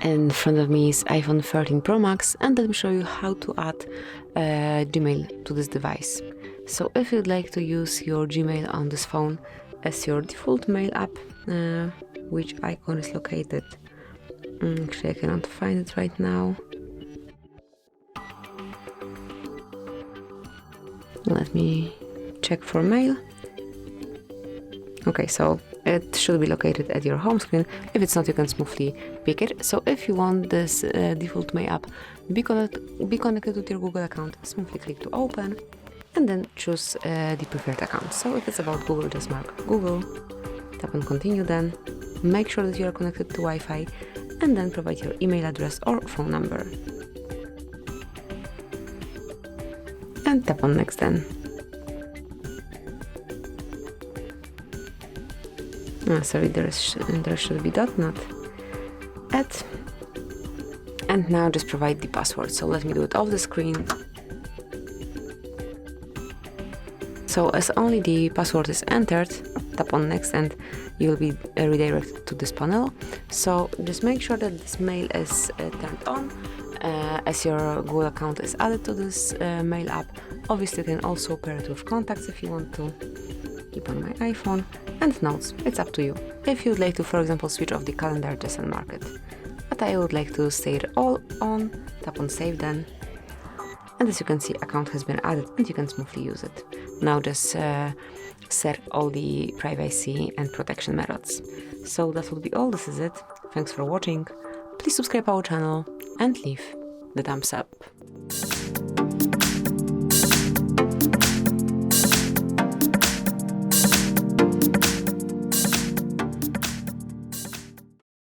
In front of me is iPhone 13 Pro Max, and let me show you how to add Gmail to this device. So if you'd like to use your Gmail on this phone as your default mail app, which icon is located? Actually, I cannot find it right now. Let me check for mail. Okay, so it should be located at your home screen. If it's not, you can smoothly pick it. So if you want this default mail app be connected with your Google account, smoothly click to open and then choose the preferred account. So if it's about Google, just mark Google, tap on continue, then make sure that you are connected to Wi-Fi and then provide your email address or phone number. And tap on next then. Sorry, there should be dot, not at. And now just provide the password. So let me do it off the screen. So as only the password is entered, tap on next and you will be redirected to this panel. So just make sure that this mail is turned on as your Google account is added to this mail app. Obviously, you can also pair it with contacts if you want to. Keep on my iPhone and notes. It's up to you. If you'd like to, for example, switch off the calendar, just unmark it. But I would like to stay it all on. Tap on save then. And as you can see, account has been added and you can smoothly use it. Now just set all the privacy and protection methods. So that will be all. This is it. Thanks for watching. Please subscribe our channel and leave the thumbs up.